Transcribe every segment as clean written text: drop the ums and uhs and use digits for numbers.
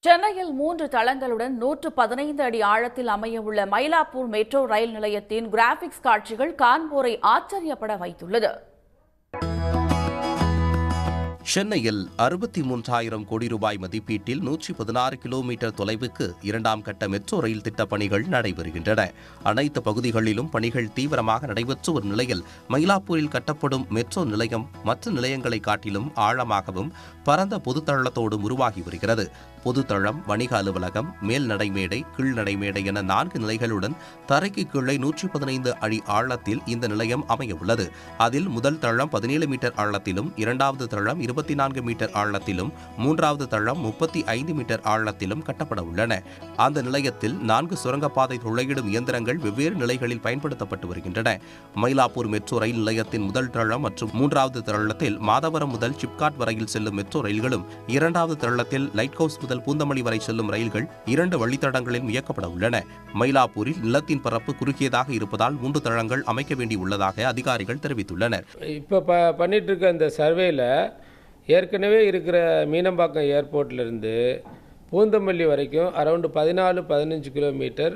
சென்னையில் 3 தளங்களுடன் 115 அடி ஆழத்தில் அமையவுள்ள மயிலாப்பூர் மெட்ரோ ரயில் நிலையத்தின் கிராபிக்ஸ் காட்சிகள் காண்போரை ஆச்சரியப்பட வைத்துள்ளது. சென்னையில் 63,000 கோடி ரூபாய் மதிப்பீட்டில் 116 கிலோமீட்டர் தொலைவுக்கு 2ஆம் கட்ட மெட்ரோ ரயில் திட்டப் பணிகள் நடைபெறுகின்றன. அனைத்து பகுதிகளிலும் பணிகள் தீவிரமாக நடைபெற்று வரும் நிலையில் மயிலாப்பூரில் கட்டப்படும் மெட்ரோ நிலையம் மற்ற நிலையங்களை காட்டிலும் ஆழமாகவும் பரந்த பொதுத்தளத்தோடும் உருவாகி வருகிறது. பொதுத்தளம், வணிக அலுவலகம், மேல் நடைமேடை, கீழ் நடைமேடை என 4 நிலைகளுடன் தரைக்கு கீழே 115 அடி ஆழத்தில் இந்த நிலையம் அமைய உள்ளது. அதில் முதல் தளம் 17 மீட்டர் ஆழத்திலும், இரண்டாவது தளம் 24 மீட்டர் ஆழத்திலும், மூன்றாவது தளம் 35 மீட்டர் ஆழத்திலும் கட்டப்பட உள்ளன. அந்த நிலையத்தில் 4 சுரங்கப்பாதை துளையிடும் இயந்திரங்கள் வெவ்வேறு நிலைகளில் பயன்படுத்தப்பட்டு வருகின்றன. மயிலாப்பூர் மெட்ரோ ரயில் நிலையத்தின் முதல் தளம் மற்றும் மூன்றாவது தளத்தில் மாதவரம் முதல் சிப்காட் வரையில் செல்லும் மெட்ரோ ரயில்களும், இரண்டாவது தளத்தில் லைட் ஹவுஸ் முதல் பூந்தமல்லி வரை செல்லும் ரயில்கள் 2 வழித்தடங்களில் இயக்கப்பட உள்ளன. மயிலாப்பூரில் நிலத்தின் பரப்பு குறுகியதாக இருப்பதால் 3 தளங்கள் அமைக்க வேண்டியுள்ளதாக அதிகாரிகள் தெரிவித்துள்ளனர். இப்போ பண்ணிட்டு இருக்க இந்த சர்வேல ஏற்கனவே இருக்கிற மீனம்பாக்கம் ஏர்போர்ட்லேருந்து பூந்தமல்லி வரைக்கும் அரௌண்டு 14-15 கிலோமீட்டர்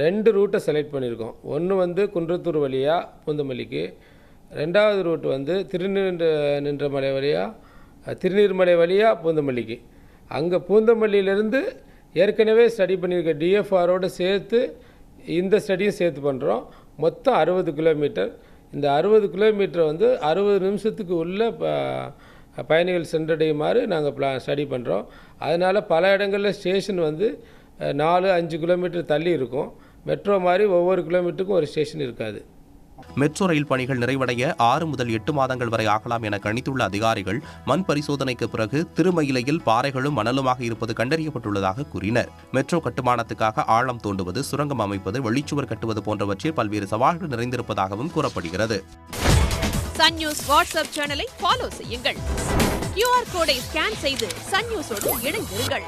2 ரூட்டை செலக்ட் பண்ணியிருக்கோம். ஒன்று குன்றத்தூர் வழியாக பூந்தமல்லிக்கு, ரெண்டாவது ரூட் திருநீர்மலை வழியாக பூந்தமல்லிக்கு. அங்கே பூந்தமல்லியிலேருந்து ஏற்கனவே ஸ்டடி பண்ணியிருக்க டிஎஃப்ஆரோடு சேர்த்து இந்த ஸ்டடியும் சேர்த்து பண்ணுறோம். மொத்தம் 60 கிலோமீட்டர். இந்த 60 கிலோமீட்டர் 60 நிமிஷத்துக்கு உள்ள பயணிகள் சென்றடையுமாறு நாங்கள் ஸ்டடி பண்ணுறோம். அதனால் பல இடங்களில் ஸ்டேஷன் 4-5 கிலோமீட்டர் தள்ளி இருக்கும். மெட்ரோ மாதிரி ஒவ்வொரு கிலோமீட்டருக்கும் ஒரு ஸ்டேஷன் இருக்காது. மெட்ரோ ரயில் பணிகள் நிறைவடைய 6 முதல் 8 மாதங்கள் வரை ஆகலாம் என கணித்துள்ள அதிகாரிகள், மண் பரிசோதனைக்கு பிறகு திருமயிலையில் பாறைகளும் மணலுமாக இருப்பது கண்டறியப்பட்டுள்ளதாக கூறினர். மெட்ரோ கட்டுமானத்துக்காக ஆழம் தோண்டுவது, சுரங்கம் அமைப்பது, வெளிச்சுவர் கட்டுவது போன்றவற்றில் பல்வேறு சவால்கள் நிறைந்திருப்பதாகவும் கூறப்படுகிறது. சன் நியூஸ் வாட்ஸ்அப் சேனலை ஃபாலோ செய்யுங்கள். QR கோடை ஸ்கேன் செய்து சன் நியூஸோடு இணைந்திருங்கள்.